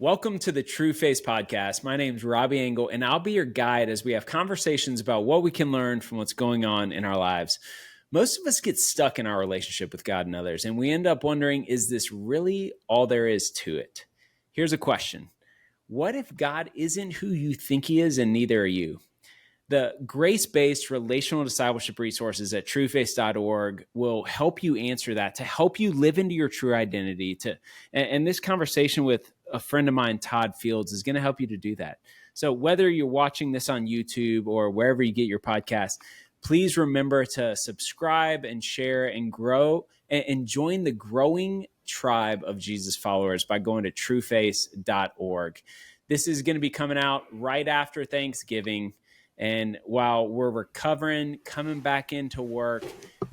Welcome to the Trueface podcast. My name is Robbie Engel, and I'll be your guide as we have conversations about what we can learn from what's going on in our lives. Most of us get stuck in our relationship with God and others, and we end up wondering, is this really all there is to it? Here's a question. What if God isn't who you think he is, and neither are you? The grace-based relational discipleship resources at trueface.org will help you answer that, to help you live into your true identity. And this conversation with a friend of mine, Todd Fields, is going to help you to do that. So whether you're watching this on YouTube or wherever you get your podcast, please remember to subscribe and share and grow and join the growing tribe of Jesus followers by going to trueface.org. This is going to be coming out right after Thanksgiving. And while we're recovering, coming back into work,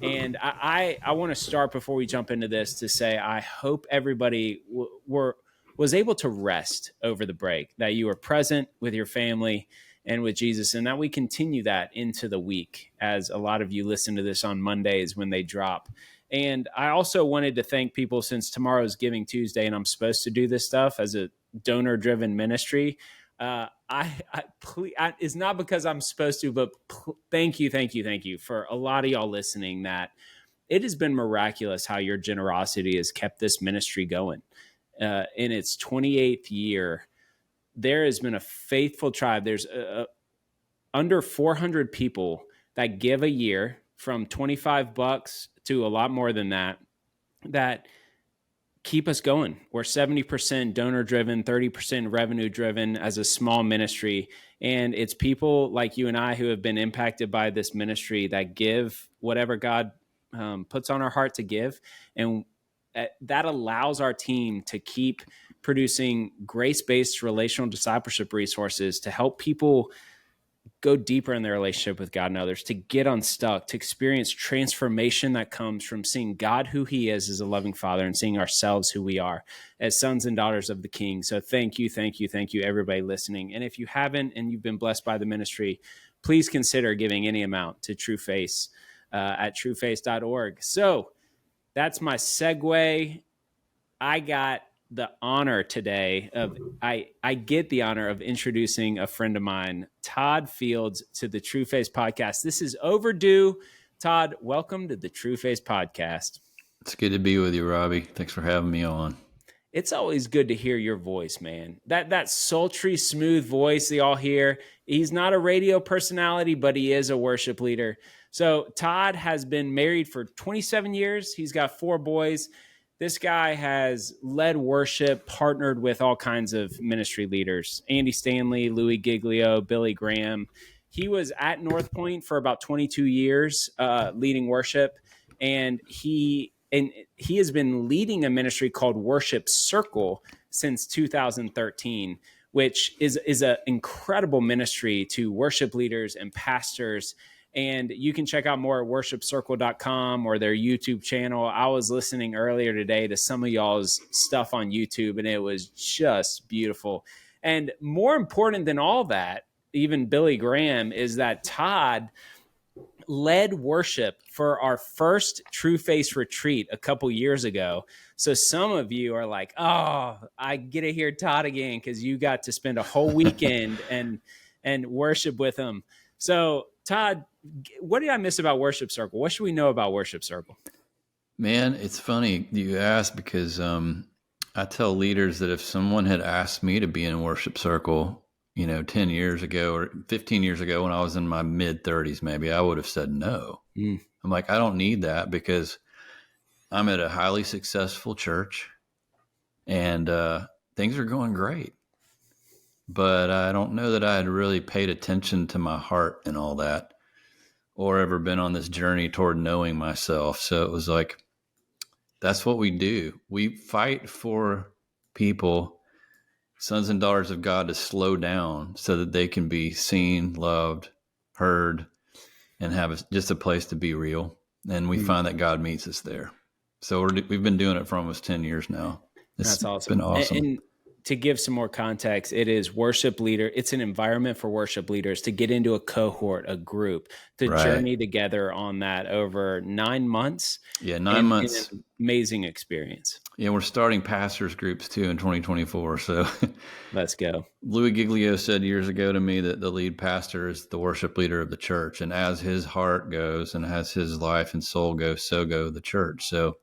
and I want to start before we jump into this to say I hope everybody was able to rest over the break, that you were present with your family and with Jesus, and that we continue that into the week as a lot of you listen to this on Mondays when they drop. And I also wanted to thank people, since tomorrow's Giving Tuesday and I'm supposed to do this stuff as a donor-driven ministry. It's not because I'm supposed to, but thank you for a lot of y'all listening. That it has been miraculous how your generosity has kept this ministry going. In its 28th year, there has been a faithful tribe. There's under 400 people that give a year, from $25 to a lot more than that, that keep us going. We're 70% donor driven, 30% revenue driven as a small ministry. And it's people like you and I who have been impacted by this ministry that give whatever God puts on our heart to give. And that allows our team to keep producing grace-based relational discipleship resources to help people go deeper in their relationship with God and others, to get unstuck, to experience transformation that comes from seeing God who he is as a loving father and seeing ourselves who we are as sons and daughters of the King. So thank you, everybody listening. And if you haven't and you've been blessed by the ministry, please consider giving any amount to Trueface at trueface.org. So that's my segue. I got the honor today of I get the honor of introducing a friend of mine, Todd Fields, to the Trueface podcast. This is overdue. Todd, welcome to the Trueface podcast. It's good to be with you, Robbie. Thanks for having me on. It's always good to hear your voice, man. That sultry, smooth voice that y'all hear. He's not a radio personality, but he is a worship leader. So Todd has been married for 27 years. He's got 4 boys. This guy has led worship, partnered with all kinds of ministry leaders, Andy Stanley, Louie Giglio, Billy Graham. He was at North Point for about 22 years leading worship, and he has been leading a ministry called Worship Circle since 2013, which is an incredible ministry to worship leaders and pastors. And you can check out more at worshipcircle.com or their YouTube channel. I was listening earlier today to some of y'all's stuff on YouTube, and it was just beautiful. And more important than all that, even Billy Graham, is that Todd led worship for our first Trueface retreat a couple years ago. So some of you are like, oh, I get to hear Todd again because you got to spend a whole weekend and worship with him. So Todd, what did I miss about Worship Circle? What should we know about Worship Circle? Man, it's funny you ask, because I tell leaders that if someone had asked me to be in Worship Circle, 10 years ago or 15 years ago when I was in my mid-30s, maybe I would have said no. I'm like, I don't need that, because I'm at a highly successful church and things are going great. But I don't know that I had really paid attention to my heart and all that, or ever been on this journey toward knowing myself. So it was like, that's what we do. We fight for people, sons and daughters of God, to slow down so that they can be seen, loved, heard, and have just a place to be real. And we find that God meets us there. So we've been doing it for almost 10 years now. That's awesome. It's been awesome. And to give some more context, it is worship leader. It's an environment for worship leaders to get into a cohort, a group, to Right. journey together on that over 9 months. Yeah, In 9 months. an amazing experience. Yeah, we're starting pastors groups too in 2024. So Let's go. Louie Giglio said years ago to me that the lead pastor is the worship leader of the church. And as his heart goes and as his life and soul goes, so go the church. So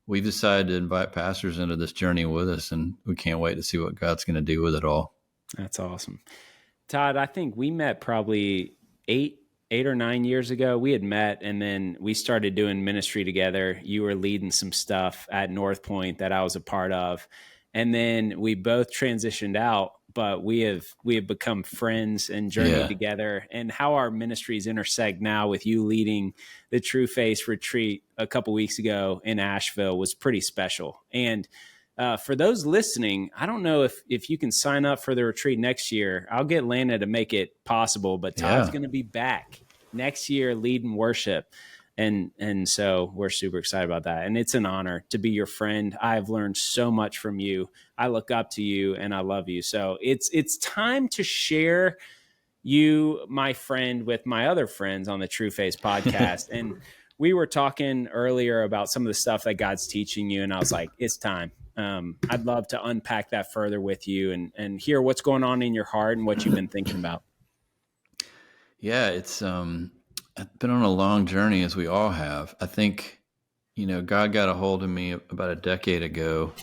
we've decided to invite pastors into this journey with us, and we can't wait to see what God's going to do with it all. That's awesome. Todd, I think we met probably 8 or 9 years ago. We had met, and then we started doing ministry together. You were leading some stuff at North Point that I was a part of. And then we both transitioned out, but we have become friends and journeyed together. And how our ministries intersect now with you leading the Trueface retreat a couple weeks ago in Asheville was pretty special. And for those listening, I don't know if you can sign up for the retreat next year. I'll get Lana to make it possible, but Todd's going to be back next year leading worship. And so we're super excited about that. And it's an honor to be your friend. I've learned so much from you. I look up to you and I love you. So it's time to share you, my friend, with my other friends on the Trueface podcast. And we were talking earlier about some of the stuff that God's teaching you. And I was like, it's time. I'd love to unpack that further with you and hear what's going on in your heart and what you've been thinking about. Yeah, it's I've been on a long journey, as we all have. I think, God got a hold of me about a decade ago.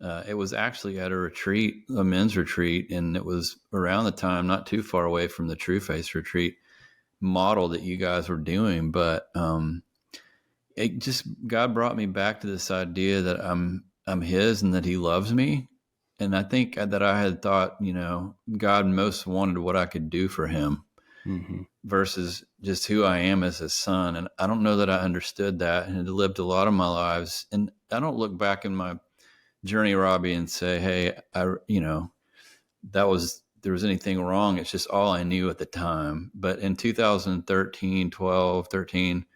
It was actually at a retreat, a men's retreat, and it was around the time, not too far away from the Trueface retreat model that you guys were doing. But God brought me back to this idea that I'm His and that He loves me. And I think that I had thought, God most wanted what I could do for Him. Mm-hmm. Versus just who I am as His son. And I don't know that I understood that, and had lived a lot of my lives. And I don't look back in my journey, Robbie, and say, hey, there was anything wrong. It's just all I knew at the time. But in 2013, 12, 13,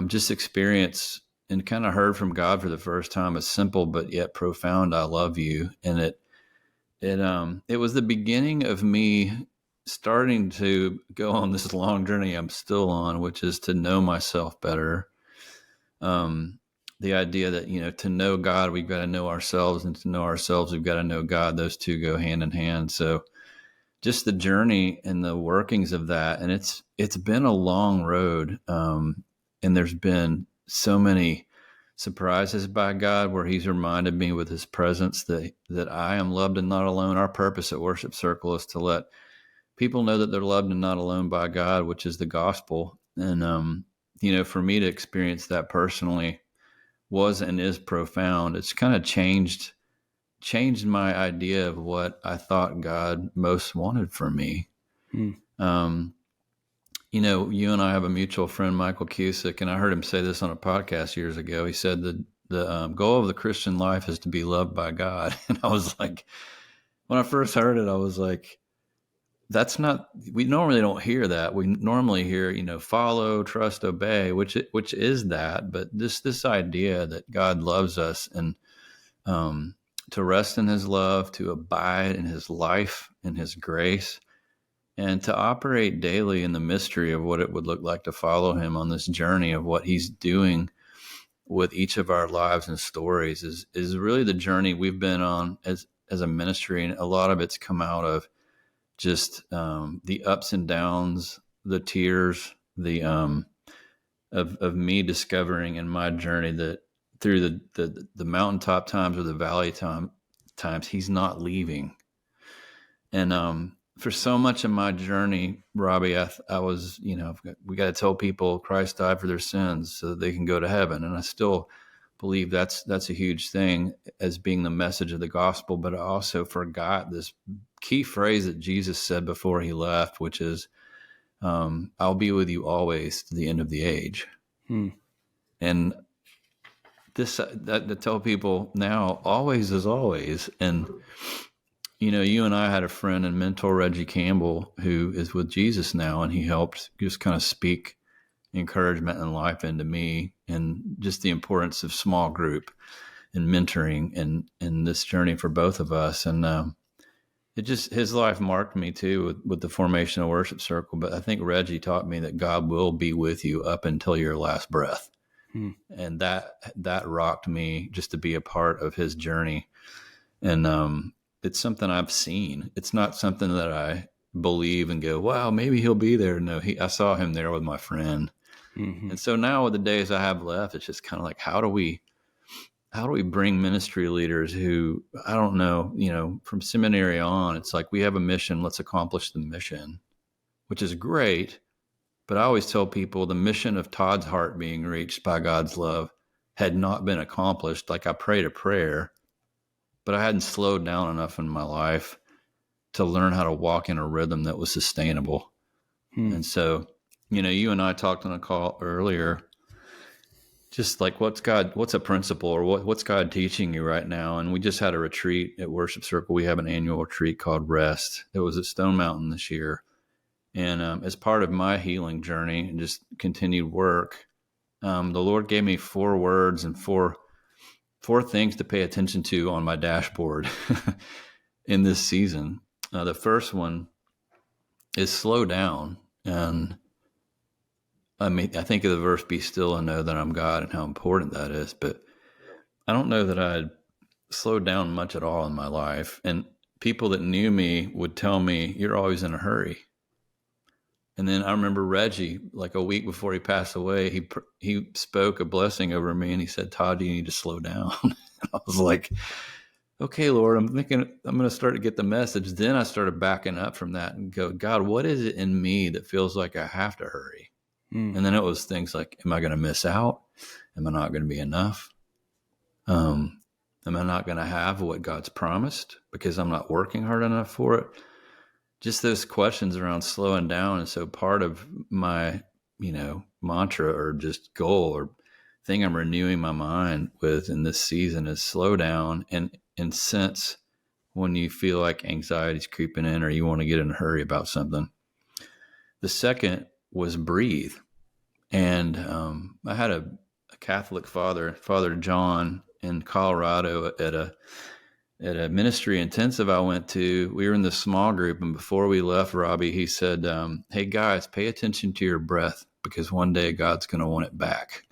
just experience and kind of heard from God for the first time a simple but yet profound I love you. And it was the beginning of me starting to go on this long journey I'm still on, which is to know myself better. The idea that, to know God, we've got to know ourselves, and to know ourselves, we've got to know God. Those two go hand in hand. So just the journey and the workings of that. And it's been a long road. And there's been so many surprises by God where He's reminded me with His presence that I am loved and not alone. Our purpose at Worship Circle is to let people know that they're loved and not alone by God, which is the gospel. And, for me to experience that personally was and is profound. It's kind of changed my idea of what I thought God most wanted for me. You and I have a mutual friend, Michael Cusick, and I heard him say this on a podcast years ago. He said that the goal of the Christian life is to be loved by God. And I was like, when I first heard it, I was like, we normally don't hear that. We normally hear, follow, trust, obey, which is that. But this idea that God loves us and to rest in His love, to abide in His life, in His grace, and to operate daily in the mystery of what it would look like to follow Him on this journey of what He's doing with each of our lives and stories is really the journey we've been on as a ministry. And a lot of it's come out of just the ups and downs, the tears, the of me discovering in my journey that through the mountaintop times or the valley times, He's not leaving. And for so much of my journey, Robbie, I was, we got to tell people Christ died for their sins so that they can go to heaven. And I still believe that's a huge thing as being the message of the gospel. But I also forgot this key phrase that Jesus said before He left, which is, I'll be with you always to the end of the age. And this, that to tell people now, always is always. And, you and I had a friend and mentor, Reggie Campbell, who is with Jesus now, and he helped just kind of speak encouragement and life into me, and just the importance of small group. and mentoring and this journey for both of us. And his life marked me too with the formation of Worship Circle. But I think Reggie taught me that God will be with you up until your last breath. And that rocked me just to be a part of his journey. And it's something I've seen. It's not something that I believe and go, wow, maybe he'll be there. No, I saw him there with my friend. And so now with the days I have left, it's just kind of like, how do we bring ministry leaders who, I don't know, from seminary on, it's like we have a mission, let's accomplish the mission, which is great. But I always tell people the mission of Todd's heart being reached by God's love had not been accomplished. Like I prayed a prayer, but I hadn't slowed down enough in my life to learn how to walk in a rhythm that was sustainable. And so, you and I talked on a call earlier, just like what's a principle or what's God teaching you right now? And we just had a retreat at Worship Circle. We have an annual retreat called Rest. It was at Stone Mountain this year. And as part of my healing journey and just continued work, the Lord gave me 4 words and four things to pay attention to on my dashboard in this season. The first one is slow down. And I think of the verse, be still and know that I'm God, and how important that is. But I don't know that I'd slowed down much at all in my life. And people that knew me would tell me, you're always in a hurry. And then I remember Reggie, like a week before he passed away, he spoke a blessing over me, and he said, Todd, you need to slow down. And I was like, okay, Lord, I'm thinking I'm going to start to get the message. Then I started backing up from that and go, God, what is it in me that feels like I have to hurry? And then it was things like, am I going to miss out? Am I not going to be enough? Am I not going to have what God's promised because I'm not working hard enough for it? Just those questions around slowing down. And so part of my, mantra or just goal or thing I'm renewing my mind with in this season is slow down and sense when you feel like anxiety's creeping in or you want to get in a hurry about something. The second was breathe. And I had a Catholic father, Father John, in Colorado at a ministry intensive I went to. We were in this small group, and before we left, Robbie, he said, hey guys, pay attention to your breath because one day God's going to want it back.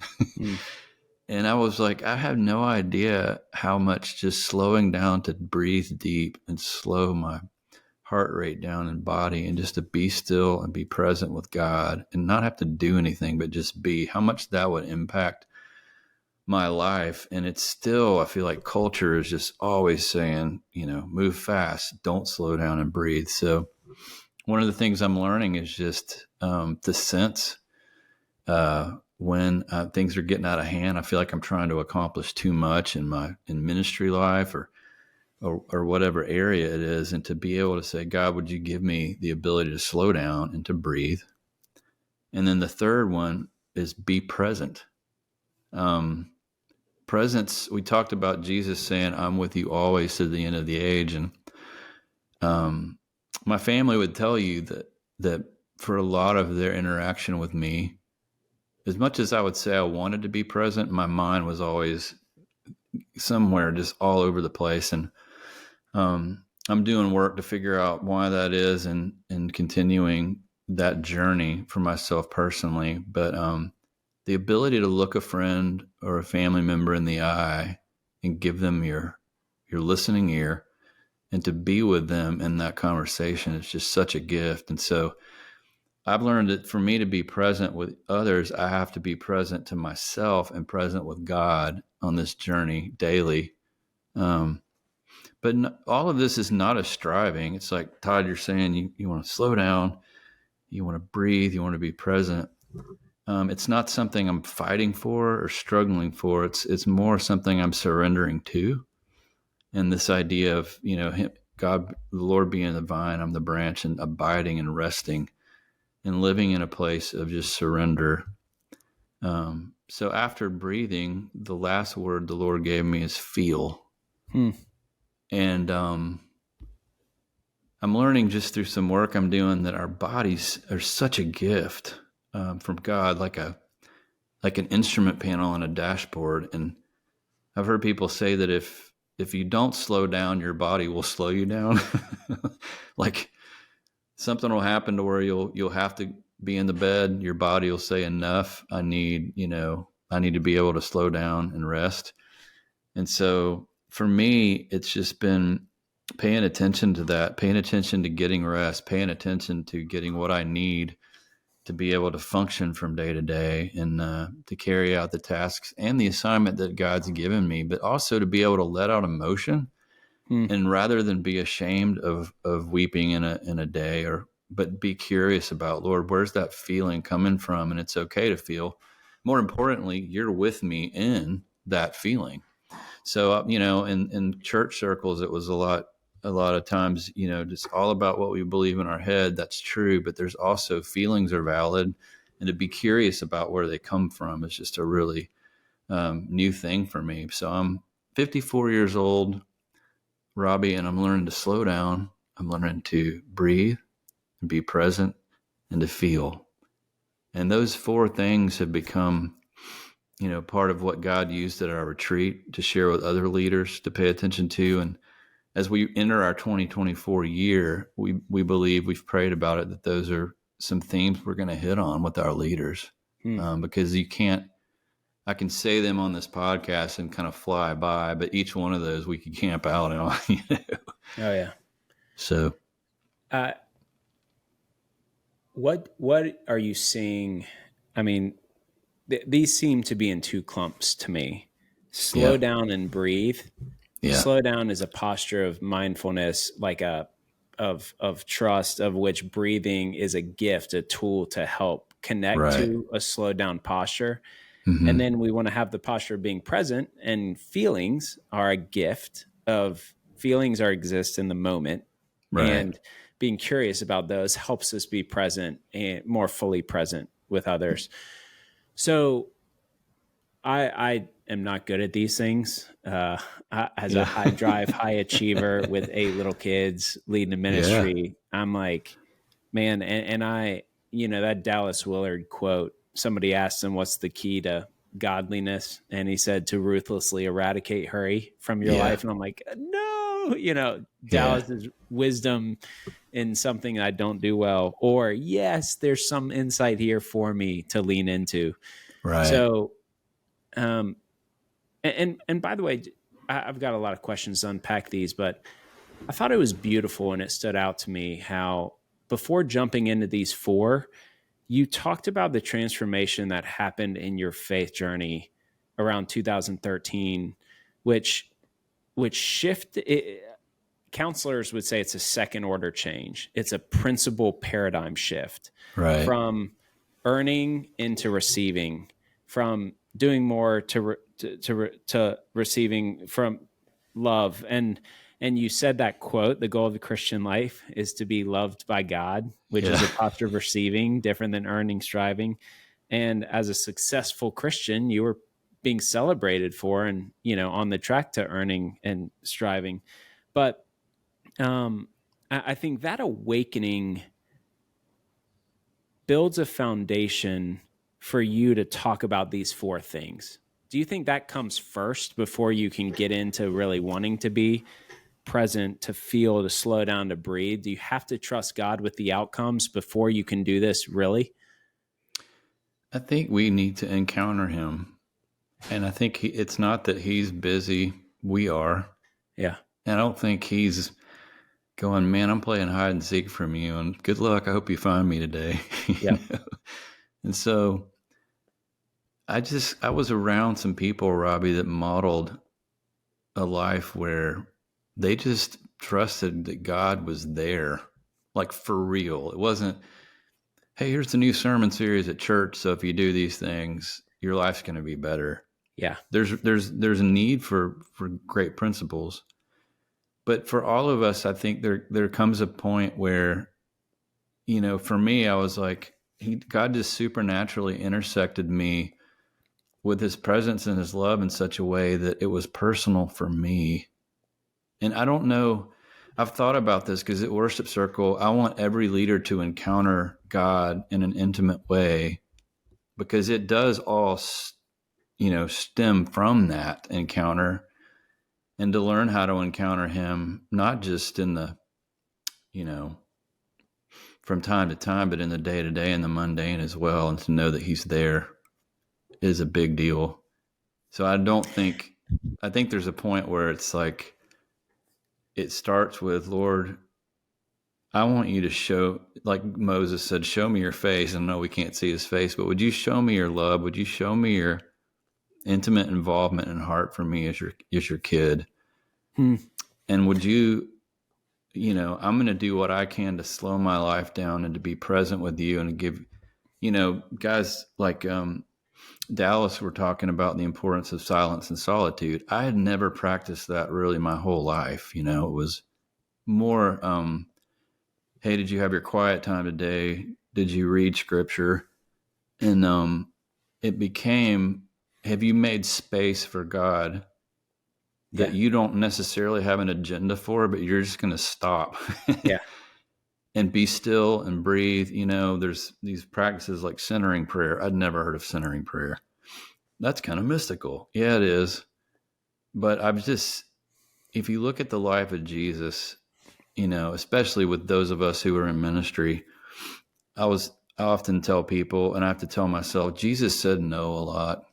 And I was like, I have no idea how much just slowing down to breathe deep and slow my heart rate down and body and just to be still and be present with God and not have to do anything, but just be, how much that would impact my life. And it's still, I feel like culture is just always saying, move fast, don't slow down and breathe. So one of the things I'm learning is just to sense when things are getting out of hand. I feel like I'm trying to accomplish too much in ministry life or whatever area it is. And to be able to say, God, would you give me the ability to slow down and to breathe? And then the third one is be present. Presence, we talked about Jesus saying, I'm with you always to the end of the age. And my family would tell you that for a lot of their interaction with me, as much as I would say I wanted to be present, my mind was always somewhere just all over the place. And I'm doing work to figure out why that is and continuing that journey for myself personally. But the ability to look a friend or a family member in the eye and give them your listening ear and to be with them in that conversation is just such a gift. And so I've learned that for me to be present with others, I have to be present to myself and present with God on this journey daily. But all of this is not a striving. It's like, Todd, you're saying you want to slow down, you want to breathe, you want to be present. It's not something I'm fighting for or struggling for. It's more something I'm surrendering to. And this idea of, God, the Lord being the vine, I'm the branch, and abiding and resting and living in a place of just surrender. So after breathing, the last word the Lord gave me is feel. And I'm learning just through some work I'm doing that our bodies are such a gift from God, like an instrument panel on a dashboard. And I've heard people say that if you don't slow down, your body will slow you down. Like something will happen to where you'll have to be in the bed. Your body will say, enough. I need to be able to slow down and rest. And so for me, it's just been paying attention to that, paying attention to getting rest, paying attention to getting what I need to be able to function from day to day and to carry out the tasks and the assignment that God's given me, but also to be able to let out emotion. And rather than be ashamed of weeping in a day, but be curious about, Lord, where's that feeling coming from? And it's okay to feel. More importantly, you're with me in that feeling. So, in church circles, it was a lot of times, just all about what we believe in our head. That's true. But there's also feelings are valid, and to be curious about where they come from is just a really new thing for me. So I'm 54 years old, Robbie, and I'm learning to slow down. I'm learning to breathe and be present and to feel. And those four things have become, part of what God used at our retreat to share with other leaders to pay attention to. And as we enter our 2024 year, we believe, we've prayed about it, that those are some themes we're going to hit on with our leaders. Because I can say them on this podcast and kind of fly by, but each one of those we could camp out on. Oh yeah. So, what are you seeing? I mean, these seem to be in two clumps to me. Slow down and breathe. Yeah. Slow down is a posture of mindfulness, like of trust, of which breathing is a gift, a tool to help connect to a slow down posture. And then we want to have the posture of being present, and feelings are a gift of feelings exist in the moment. And being curious about those helps us be present and more fully present with others. So I am not good at these things. As a high drive, high achiever with 8 little kids leading a ministry, I'm like, man, and I, that Dallas Willard quote, somebody asked him, what's the key to godliness? And he said, to ruthlessly eradicate hurry from your life. And I'm like, no, Dallas's wisdom in something I don't do well, or yes, there's some insight here for me to lean into. So, and by the way, I've got a lot of questions to unpack these, but I thought it was beautiful, and it stood out to me how before jumping into these 4, you talked about the transformation that happened in your faith journey around 2013, which shifted. Counselors would say it's a second order change. It's a principal paradigm shift from earning into receiving, from doing more to receiving from love. And you said that quote, the goal of the Christian life is to be loved by God, which is a posture of receiving, different than earning, striving. And as a successful Christian, you were being celebrated for and, on the track to earning and striving. But I think that awakening builds a foundation for you to talk about these 4 things. Do you think that comes first before you can get into really wanting to be present, to feel, to slow down, to breathe? Do you have to trust God with the outcomes before you can do this, really? I think we need to encounter him. And I think it's not that he's busy. We are. Yeah. And I don't think he's going, man, I'm playing hide and seek from you, and good luck. I hope you find me today. Yeah. And so I was around some people, Robbie, that modeled a life where they just trusted that God was there, like for real. It wasn't, hey, here's the new sermon series at church, so if you do these things, your life's going to be better. Yeah. There's a need for great principles. But for all of us, I think there comes a point where, for me, I was like, God just supernaturally intersected me with his presence and his love in such a way that it was personal for me. And I don't know, I've thought about this because at Worship Circle, I want every leader to encounter God in an intimate way, because it does all stem from that encounter, and to learn how to encounter him, not just in the, from time to time, but in the day to day and the mundane as well. And to know that he's there is a big deal. So I think there's a point where it's like, it starts with, Lord, I want you to show, like Moses said, show me your face. And no, we can't see his face, but would you show me your love? Would you show me your intimate involvement and heart for me as your kid? And would you, I'm going to do what I can to slow my life down and to be present with you, and to give, guys like Dallas were talking about the importance of silence and solitude. I had never practiced that really my whole life. It was more, hey, did you have your quiet time today? Did you read scripture? And it became, have you made space for God that you don't necessarily have an agenda for, but you're just going to stop and be still and breathe? There's these practices like centering prayer. I'd never heard of centering prayer. That's kind of mystical. Yeah, it is. But if you look at the life of Jesus, especially with those of us who are in ministry, I often tell people, and I have to tell myself, Jesus said no a lot.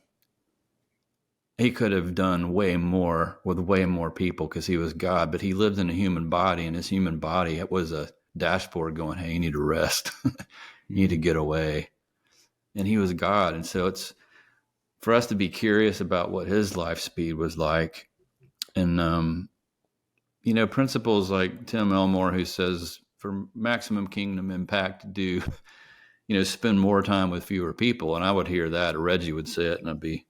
He could have done way more with way more people because he was God, but he lived in a human body, and his human body, it was a dashboard going, hey, you need to rest. You need to get away. And he was God. And so it's for us to be curious about what his life speed was like. And, principles like Tim Elmore, who says for maximum kingdom impact, do, spend more time with fewer people. And I would hear that, or Reggie would say it, and I'd be,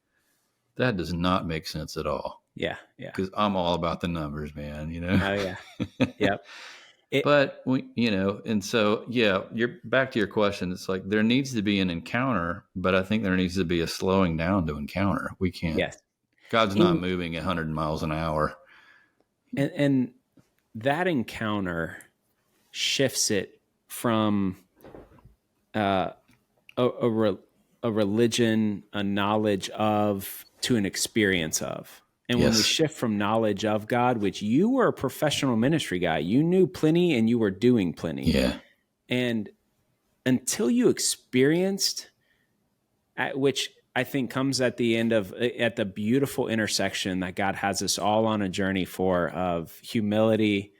that does not make sense at all. Yeah. Because I'm all about the numbers, man, Oh, yeah. Yep. But, and so, you're back to your question. It's like, there needs to be an encounter, but I think there needs to be a slowing down to encounter. We can't. Yes. God's not moving at 100 miles an hour. And that encounter shifts it from a religion, a knowledge of, to an experience of. And when we shift from knowledge of God, which you were a professional ministry guy, you knew plenty and you were doing plenty. Yeah. And until you experienced, which I think comes at the beautiful intersection that God has us all on a journey for, of humility,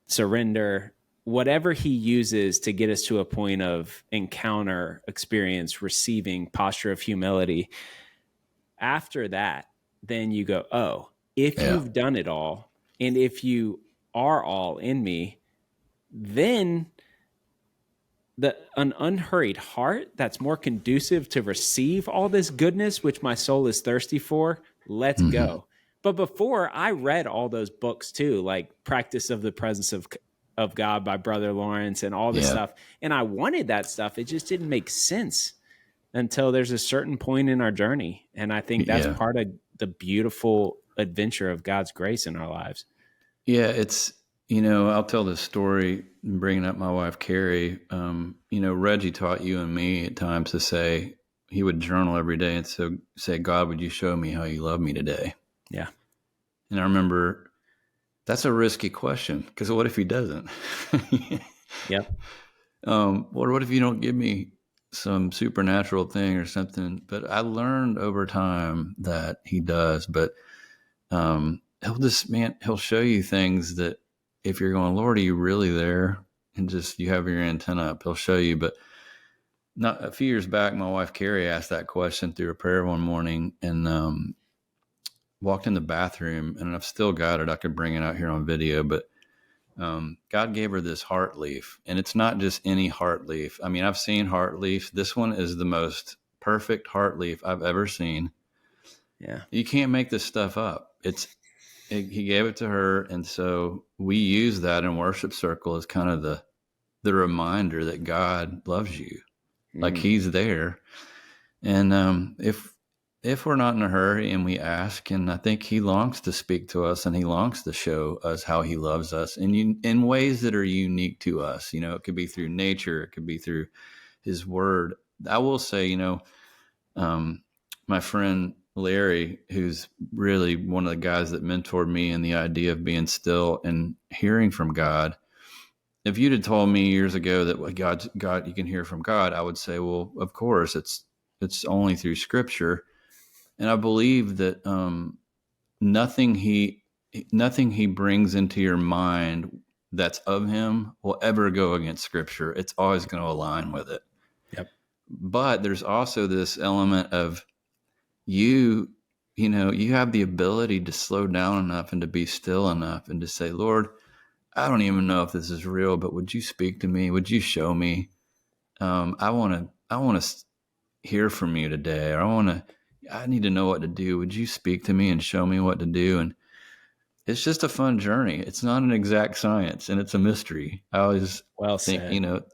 surrender, whatever he uses to get us to a point of encounter, experience, receiving, posture of humility. After that, then you go, oh, if you've done it all, and if you are all in me, then an unhurried heart that's more conducive to receive all this goodness, which my soul is thirsty for, let's go. But before, I read all those books too, like Practice of the Presence of God by Brother Lawrence and all this stuff. And I wanted that stuff. It just didn't make sense until there's a certain point in our journey. And I think that's part of the beautiful adventure of God's grace in our lives. Yeah, it's, I'll tell this story, bringing up my wife, Carrie. Reggie taught you and me at times to say, he would journal every day and so say, God, would you show me how you love me today? Yeah. And I remember, that's a risky question, because what if he doesn't? Yeah. What if you don't give me some supernatural thing or something? But I learned over time that he does. But he'll show you things that if you're going, Lord, are you really there? And just, you have your antenna up, he'll show you. But not a few years back, my wife Carrie asked that question through a prayer one morning, and walked in the bathroom, and I've still got it. I could bring it out here on video, but God gave her this heart leaf, and it's not just any heart leaf. I mean, I've seen heart leaves. This one is the most perfect heart leaf I've ever seen. Yeah. You can't make this stuff up. He gave it to her. And so we use that in worship circle as kind of the reminder that God loves you, like he's there. And if we're not in a hurry and we ask, and I think he longs to speak to us, and he longs to show us how he loves us in ways that are unique to us. It could be through nature. It could be through his word. I will say, my friend Larry, who's really one of the guys that mentored me in the idea of being still and hearing from God. If you'd have told me years ago that God, you can hear from God, I would say, well, of course, it's only through Scripture. And I believe that nothing he brings into your mind that's of him will ever go against Scripture. It's always going to align with it. Yep. But there's also this element of you have the ability to slow down enough and to be still enough and to say, Lord, I don't even know if this is real, but would you speak to me? Would you show me? I want to hear from you today, or I need to know what to do. Would you speak to me and show me what to do? And it's just a fun journey. It's not an exact science, and it's a mystery. I always Well think, said.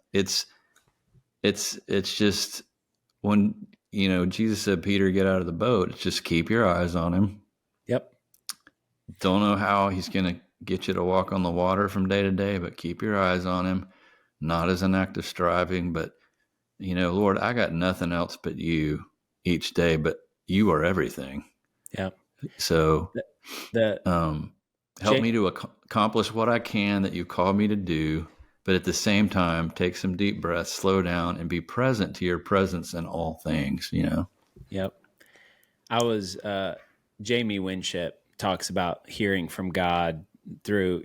it's just when, Jesus said, Peter, get out of the boat. It's just keep your eyes on him. Yep. Don't know how he's going to get you to walk on the water from day to day, but keep your eyes on him, not as an act of striving, but, Lord, I got nothing else but you each day, but you are everything. Yep. So The help me to accomplish what I can that you called me to do, but at the same time, take some deep breaths, slow down, and be present to your presence in all things, Yep. I was Jamie Winship talks about hearing from God through,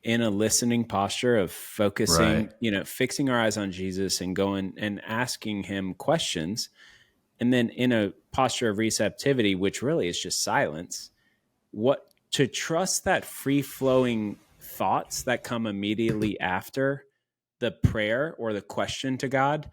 in a listening posture of focusing, Right. Fixing our eyes on Jesus and going and asking him questions. And then in a posture of receptivity, which really is just silence, to trust that free flowing thoughts that come immediately after the prayer or the question to God.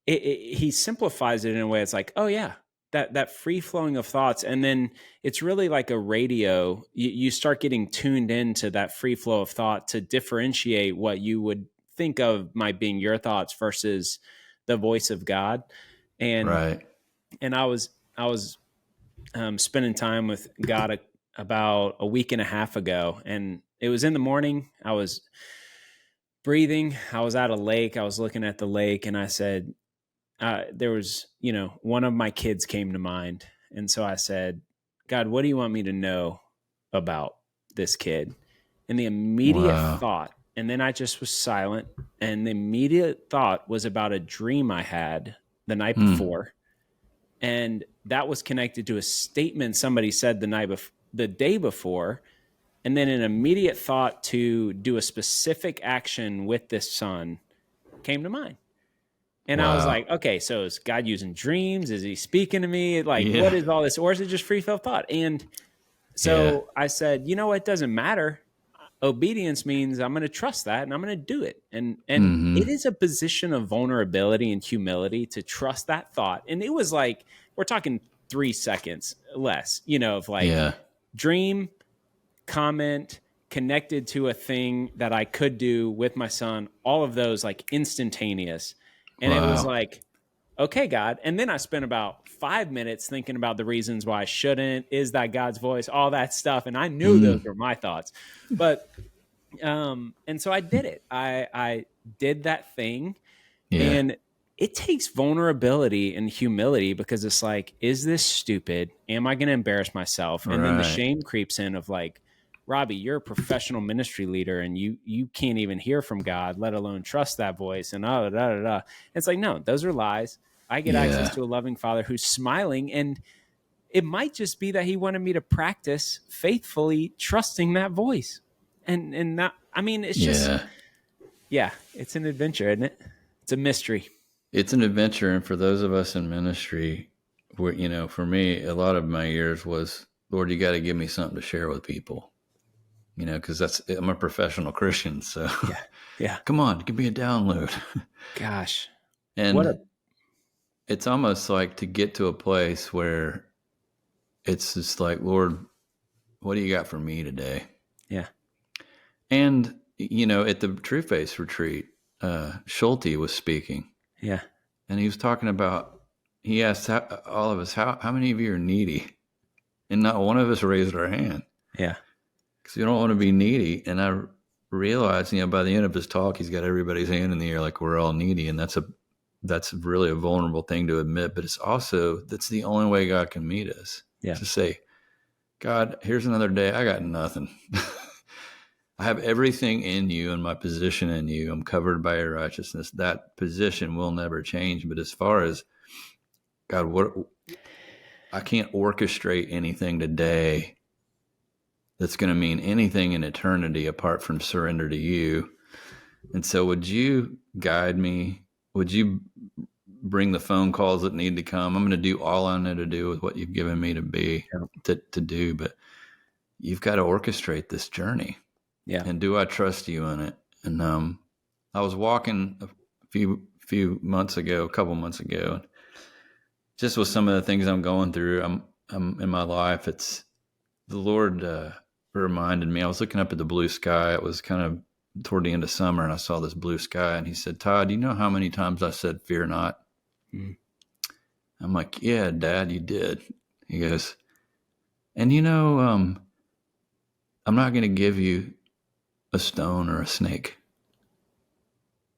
He simplifies it in a way. It's like, oh yeah, that free flowing of thoughts. And then it's really like a radio. You start getting tuned into that free flow of thought to differentiate what you would think of might being your thoughts versus the voice of God. And, Right. and I was spending time with God about a week and a half ago, and it was in the morning. I was breathing. I was at a lake. I was looking at the lake, and I said, there was, one of my kids came to mind. And so I said, God, what do you want me to know about this kid? And the immediate Wow. thought, and then I just was silent. And the immediate thought was about a dream I had the night before. And that was connected to a statement somebody said the day before. And then an immediate thought to do a specific action with this son came to mind. And I was Wow. like, okay, so is God using dreams? Is he speaking to me? Like, Yeah. what is all this? Or is it just free flow thought? And so I said, it doesn't matter. Obedience means I'm going to trust that and I'm going to do it. And it is a position of vulnerability and humility to trust that thought. And it was like, we're talking 3 seconds less, of like dream, comment, connected to a thing that I could do with my son, all of those like instantaneous. And it was like, okay, God. And then I spent about 5 minutes thinking about the reasons why I shouldn't. Is that God's voice? All that stuff. And I knew those were my thoughts. But, and so I did it. I did that thing. Yeah. And it takes vulnerability and humility because it's like, is this stupid? Am I going to embarrass myself? And then the shame creeps in of like, Robbie, you're a professional ministry leader and you can't even hear from God, let alone trust that voice. And It's like, no, those are lies. I get access to a loving Father who's smiling. And it might just be that he wanted me to practice faithfully trusting that voice. And not, it's just, it's an adventure, isn't it? It's a mystery. It's an adventure. And for those of us in ministry, for me, a lot of my years was, Lord, you got to give me something to share with people. Because I'm a professional Christian, so come on, give me a download. Gosh, and it's almost like to get to a place where it's just like, Lord, what do you got for me today? Yeah. And at the Trueface retreat, Schulte was speaking. Yeah. And he was talking about. He asked all of us, how many of you are needy? And not one of us raised our hand. Yeah. Because you don't want to be needy. And I realized, by the end of his talk, he's got everybody's hand in the air like we're all needy. And that's that's really a vulnerable thing to admit, but it's also, that's the only way God can meet us. Yeah. To say, God, here's another day. I got nothing. I have everything in you and my position in you. I'm covered by your righteousness. That position will never change. But as far as God, what, I can't orchestrate anything today that's going to mean anything in eternity apart from surrender to you. And so would you guide me? Would you bring the phone calls that need to come? I'm going to do all I know to do with what you've given me to be, to do, but you've got to orchestrate this journey. Yeah. And do I trust you in it? And I was walking a couple months ago, just with some of the things I'm going through, I'm in my life. It's the Lord reminded me. I was looking up at the blue sky. It was kind of toward the end of summer, and I saw this blue sky. And he said, "Todd, you know how many times I said, 'Fear not'?" Mm. I'm like, "Yeah, Dad, you did." He goes, "And I'm not going to give you a stone or a snake.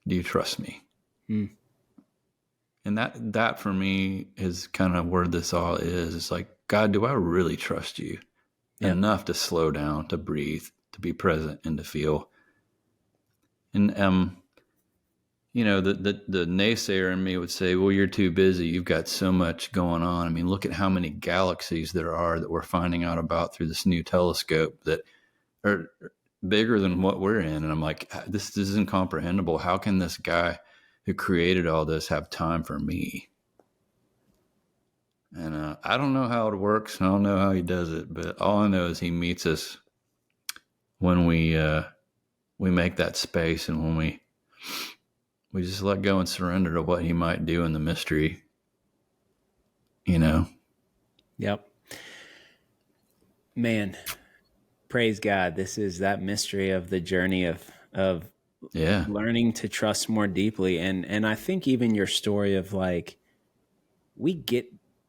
Do you trust me?" Mm. And that for me is kind of where this all is. It's like, God, do I really trust you enough to slow down, to breathe, to be present, and to feel? And the naysayer in me would say, well, you're too busy. You've got so much going on. I mean, look at how many galaxies there are that we're finding out about through this new telescope that are bigger than what we're in. And I'm like, this isn't comprehensible. How can this guy who created all this have time for me? And I don't know how it works. I don't know how he does it, but all I know is he meets us when we make that space, and when we just let go and surrender to what he might do in the mystery, Yep. Man, praise God. This is that mystery of the journey of learning to trust more deeply. And I think even your story of like, we get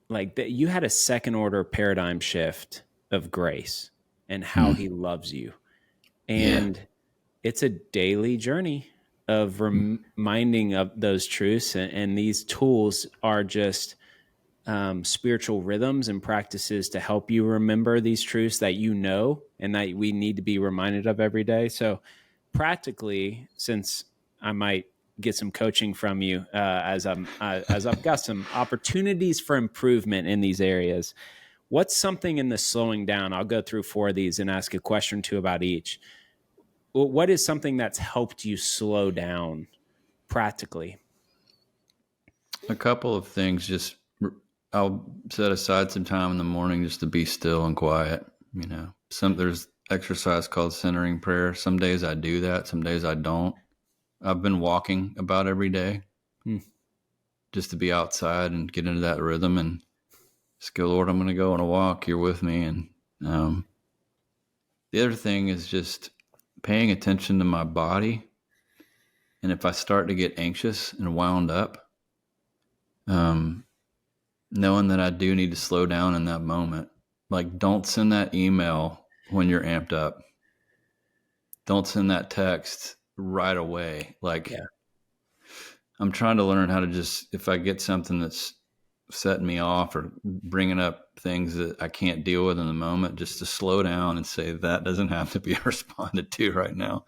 like that, you had a second order paradigm shift of grace and how he loves you. And it's a daily journey of reminding of those truths. And these tools are just spiritual rhythms and practices to help you remember these truths that and that we need to be reminded of every day. So practically, since I might get some coaching from you as I've got some opportunities for improvement in these areas, what's something in the slowing down? I'll go through 4 of these and ask a question or 2 about each. What is something that's helped you slow down practically? A couple of things. Just I'll set aside some time in the morning just to be still and quiet. There's exercise called centering prayer. Some days I do that. Some days I don't. I've been walking about every day just to be outside and get into that rhythm and just go, Lord, I'm going to go on a walk. You're with me. And the other thing is just paying attention to my body. And if I start to get anxious and wound up, knowing that I do need to slow down in that moment. Like, don't send that email when you're amped up. Don't send that text right away. I'm trying to learn how to just, if I get something that's setting me off or bringing up things that I can't deal with in the moment, just to slow down and say that doesn't have to be responded to right now.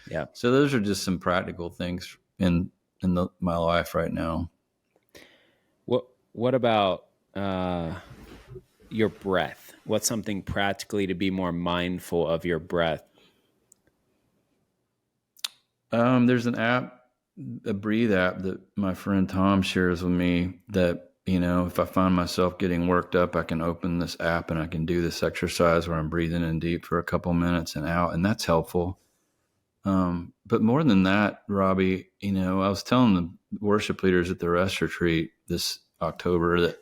Yeah. So those are just some practical things in my life right now. What about your breath? What's something practically to be more mindful of your breath? There's an app, a Breathe app that my friend Tom shares with me that, if I find myself getting worked up, I can open this app and I can do this exercise where I'm breathing in deep for a couple minutes and out, and that's helpful. But more than that, Robbie, I was telling the worship leaders at the Rest Retreat this October that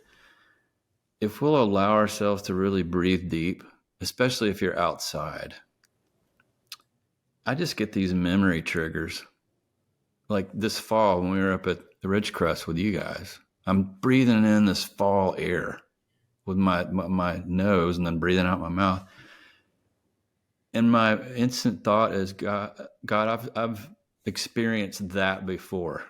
if we'll allow ourselves to really breathe deep, especially if you're outside, I just get these memory triggers. Like this fall when we were up at the Ridgecrest with you guys, I'm breathing in this fall air with my nose and then breathing out my mouth. And my instant thought is, God, I've experienced that before.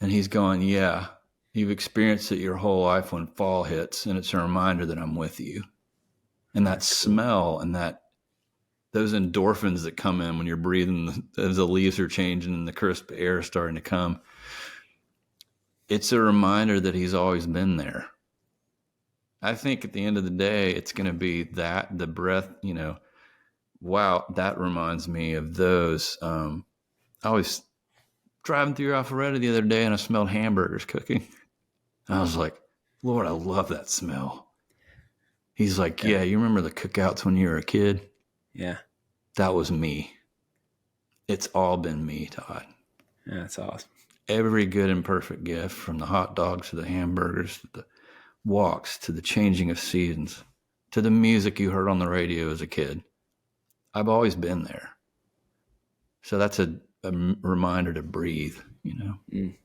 And he's going, yeah, you've experienced it your whole life when fall hits, and it's a reminder that I'm with you. And that smell and those endorphins that come in when you're breathing as the leaves are changing and the crisp air is starting to come, it's a reminder that he's always been there. I think at the end of the day, it's going to be that, the breath, wow, that reminds me of those. I was driving through Alpharetta the other day and I smelled hamburgers cooking. And I was like, Lord, I love that smell. He's like, yeah, you remember the cookouts when you were a kid? Yeah. That was me. It's all been me, Todd. Yeah, that's awesome. Every good and perfect gift, from the hot dogs to the hamburgers, to the walks, to the changing of seasons, to the music you heard on the radio as a kid. I've always been there. So that's a reminder to breathe, Mm.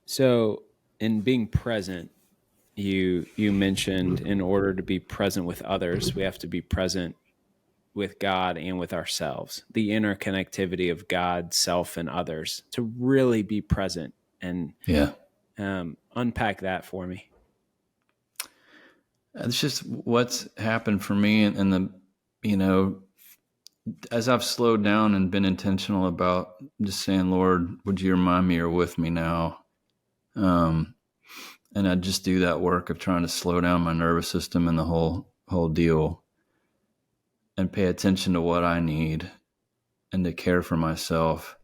So in being present, you mentioned in order to be present with others, we have to be present with God and with ourselves. The interconnectivity of God, self, and others to really be present. And unpack that for me. It's just what's happened for me, and as I've slowed down and been intentional about just saying, Lord, would you remind me you're with me now? And I just do that work of trying to slow down my nervous system and the whole deal, and pay attention to what I need and to care for myself.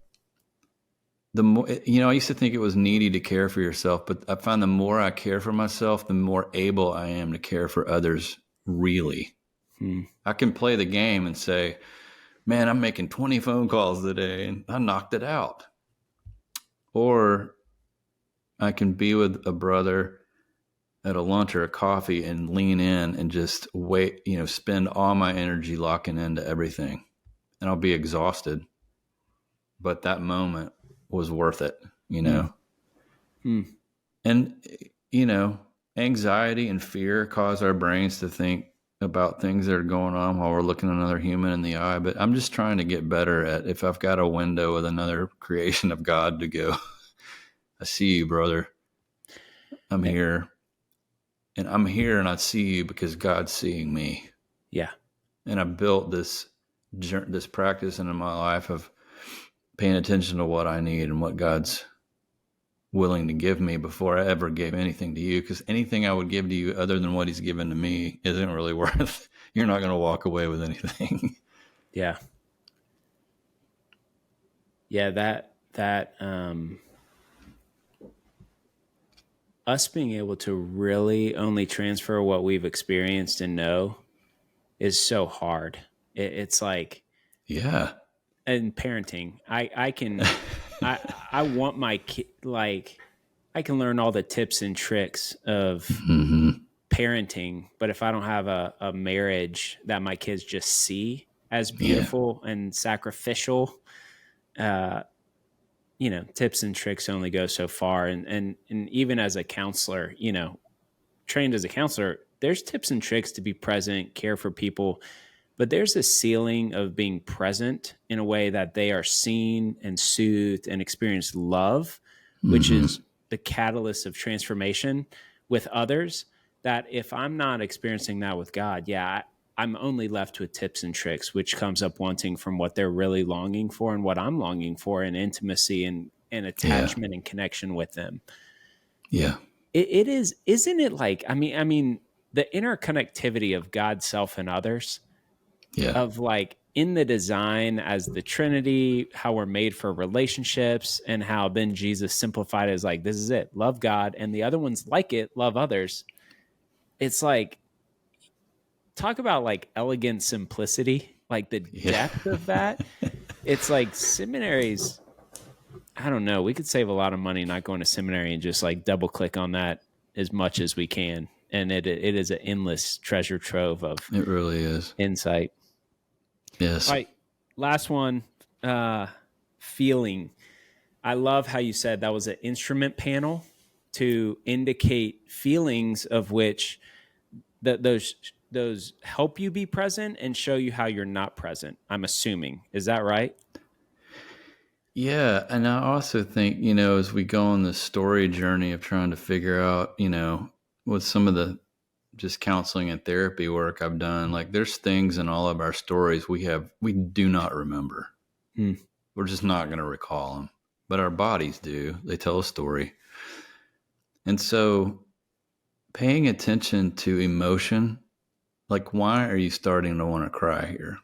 The more, I used to think it was needy to care for yourself, but I find the more I care for myself, the more able I am to care for others. Really, I can play the game and say, man, I'm making 20 phone calls today and I knocked it out. Or I can be with a brother at a lunch or a coffee and lean in and just wait, spend all my energy locking into everything. And I'll be exhausted. But that moment was worth it, And, anxiety and fear cause our brains to think about things that are going on while we're looking another human in the eye. But I'm just trying to get better at, if I've got a window with another creation of God to go, I see you, brother. I'm here. And I'm here and I see you because God's seeing me. Yeah. And I built this practice into my life of paying attention to what I need and what God's willing to give me before I ever gave anything to you. Because anything I would give to you other than what he's given to me isn't really worth. You're not going to walk away with anything. Yeah. Yeah. That, us being able to really only transfer what we've experienced and know is so hard. It's like, yeah. And parenting, I can, I want my kid, like, I can learn all the tips and tricks of parenting, but if I don't have a marriage that my kids just see as beautiful and sacrificial, tips and tricks only go so far. And even as a counselor, trained as a counselor, there's tips and tricks to be present, care for people, but there's a ceiling of being present in a way that they are seen and soothed and experience love, which is the catalyst of transformation with others. That if I'm not experiencing that with God, I'm only left with tips and tricks, which comes up wanting from what they're really longing for and what I'm longing for in intimacy and attachment and connection with them. Yeah. It is, isn't it like, I mean, the interconnectivity of God, self, and others, of like in the design as the Trinity, how we're made for relationships, and how then Jesus simplified it as like, this is it, love God, and the other ones like it, love others. It's like, talk about like elegant simplicity, like the depth of that. It's like seminaries, I don't know, we could save a lot of money not going to seminary and just like double click on that as much as we can. And it is an endless treasure trove of, it really is, insight. Yes. All right. Last one, feeling. I love how you said that was an instrument panel to indicate feelings of which those help you be present and show you how you're not present. I'm assuming. Is that right? Yeah. And I also think, as we go on this story journey of trying to figure out, with some of the just counseling and therapy work I've done, like there's things in all of our stories we do not remember. Hmm. We're just not going to recall them, but our bodies do. They tell a story. And so paying attention to emotion, like why are you starting to want to cry here?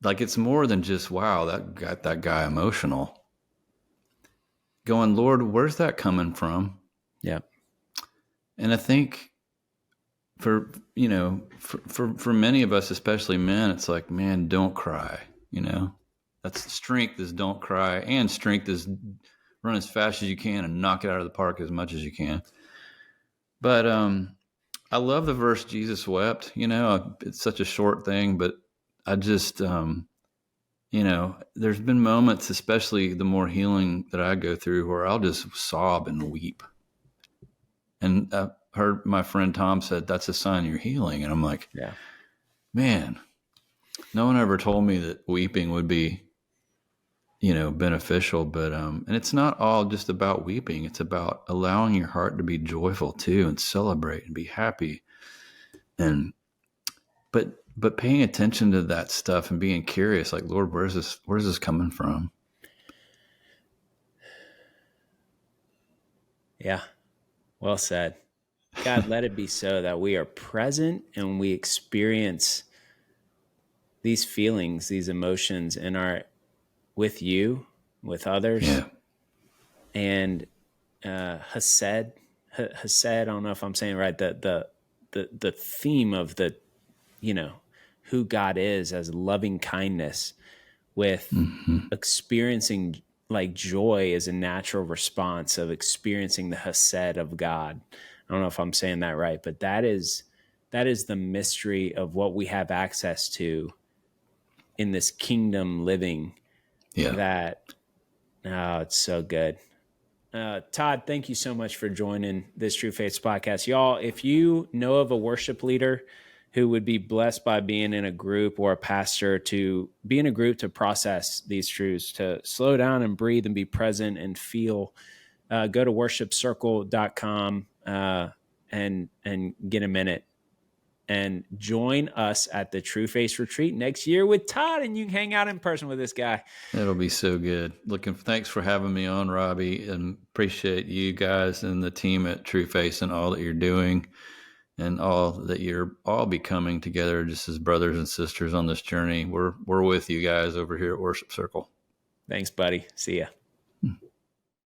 Like it's more than just, wow, that got that guy emotional. Going, Lord, where's that coming from? Yeah. And I think for, for many of us, especially men, it's like, man, don't cry, that's strength is don't cry. And strength is run as fast as you can and knock it out of the park as much as you can. But, I love the verse Jesus wept. It's such a short thing, but I just, there's been moments, especially the more healing that I go through, where I'll just sob and weep. And I heard my friend Tom said, that's a sign you're healing. And I'm like, Yeah. man, no one ever told me that weeping would be, beneficial. But, and it's not all just about weeping. It's about allowing your heart to be joyful too, and celebrate and be happy. And, but paying attention to that stuff and being curious, like, Lord, where's this coming from? Yeah. Well said. God, let it be so that we are present and we experience these feelings, these emotions with you, with others. Yeah. And Hesed, I don't know if I'm saying it right, the theme of who God is as loving kindness, with Mm-hmm. experiencing like joy as a natural response of experiencing the Hesed of God. I don't know if I'm saying that right, but that is the mystery of what we have access to in this kingdom living. Yeah. That, oh, it's so good. Todd, thank you so much for joining this Trueface podcast. Y'all, if you know of a worship leader who would be blessed by being in a group, or a pastor to be in a group to process these truths, to slow down and breathe and be present and feel, go to worshipcircle.com and get a minute and join us at the Trueface retreat next year with Todd, and you can hang out in person with this guy. It'll be so good. Thanks for having me on, Robbie, and appreciate you guys and the team at Trueface and all that you're doing, and all that you're all becoming together just as brothers and sisters on this journey. We're with you guys over here at Worship Circle. Thanks, buddy. See ya.